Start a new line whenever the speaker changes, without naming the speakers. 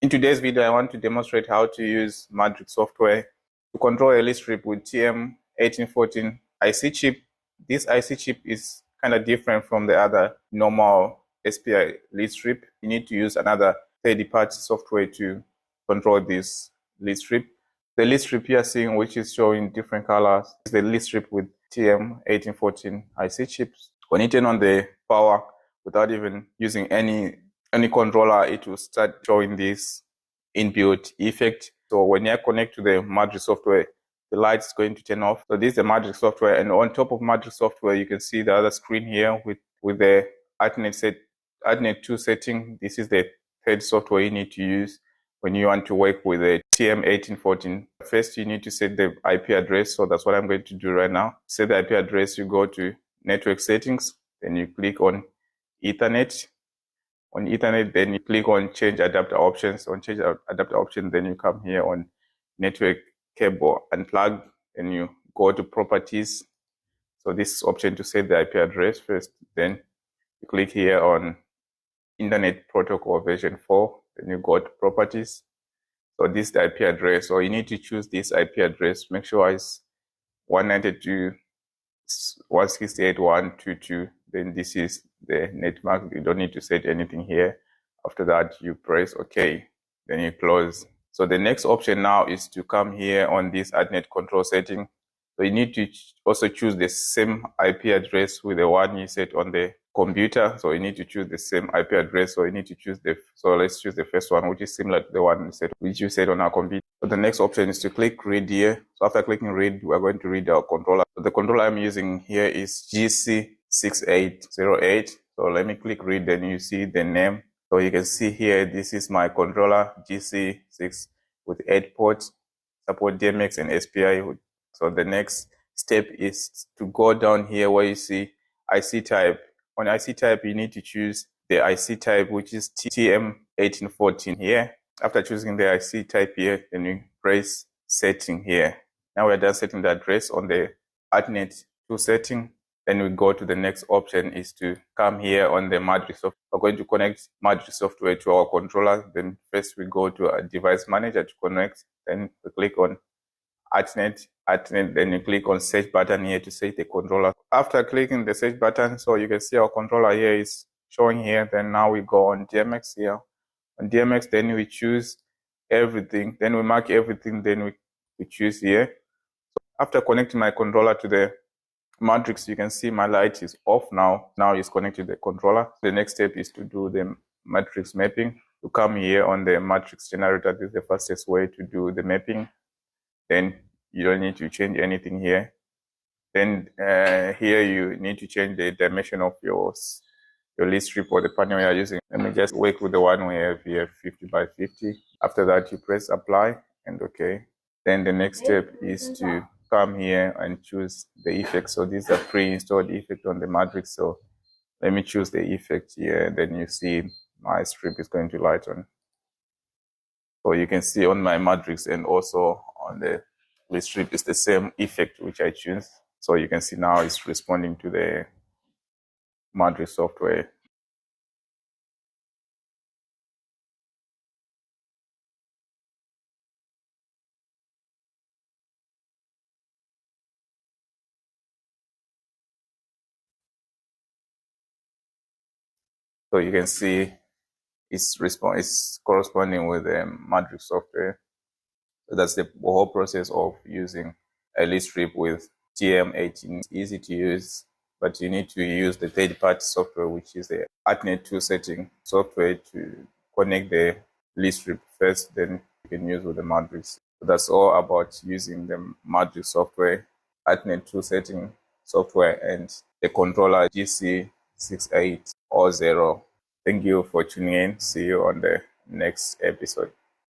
In today's video, I want to demonstrate how to use madrix software to control a list strip with TM1814 IC chip. This IC chip is kind of different from the other normal SPI list strip. You need to use another third-party software to control this list strip. The list strip you are seeing, which is showing different colors, is the list strip with TM1814 IC chips. When you turn on the power without even using any controller, it will start showing this inbuilt effect. So when you connect to the madrix software, the light is going to turn off. So this is the madrix software, and on top of madrix software, you can see the other screen here with the alternate 2 setting. This is the third software you need to use when you want to work with the TM1814. First, you need to set the IP address. So that's what I'm going to do right now. Set the IP address, you go to network settings, then you click on Ethernet. On Ethernet, then you click on change adapter options. On change adapter option, then you come here on network cable unplug, and you go to properties. So this is option to set the IP address first. Then you click here on Internet Protocol version 4. Then you go to properties. So this is the IP address. So you need to choose this IP address. Make sure it's 192.168.122. Then this is the network. You don't need to set anything here. After that, you press OK. Then you close. So the next option now is to come here on this AdNet control setting. So you need to also choose the same IP address with the one you set on the computer. So you need to choose the same IP address. So you need to choose so let's choose the first one, which is similar to the one which you set on our computer. So the next option is to click read here. So after clicking read, we're going to read our controller. So the controller I'm using here is GC6808. So let me click read, then you see the name. So you can see here, this is my controller, GC6 with 8 ports, support DMX and SPI. So the next step is to go down here where you see IC type. On IC type, you need to choose the IC type, which is TM1814 here. After choosing the IC type here, then you press setting here. Now we're done setting the address on the AdNet 2 setting. Then we go to the next option is to come here on the madrix software. We're going to connect madrix software to our controller. Then first we go to a device manager to connect. Then we click on AdNet, then you click on search button here to set the controller. After clicking the search button, so you can see our controller here is showing here. Then now we go on DMX here. On DMX, then we choose everything. Then we mark everything. Then we choose here. So after connecting my controller to the madrix, you can see my light is off now. Now it's connected to the controller. The next step is to do the matrix mapping. To come here on the matrix generator, this is the fastest way to do the mapping. Then you don't need to change anything here. Then here you need to change the dimension of your list strip or the panel you are using. Let me just work with the one we have here, 50 by 50. After that, you press apply and OK. Then the next step is to come here and choose the effect. So these are pre-installed effect on the madrix. So let me choose the effect here. Then you see my strip is going to light on. So you can see on my madrix and also on the list strip is the same effect which I choose. So you can see now it's responding to the madrix software. So you can see it's corresponding with the madrix software. So that's the whole process of using a list strip with TM18. It's easy to use, but you need to use the third-party software, which is the AdNet 2 setting software to connect the list strip first, then you can use with the madrix. So that's all about using the madrix software, AdNet 2 setting software, and the controller GC6800. Thank you for tuning in. See you on the next episode.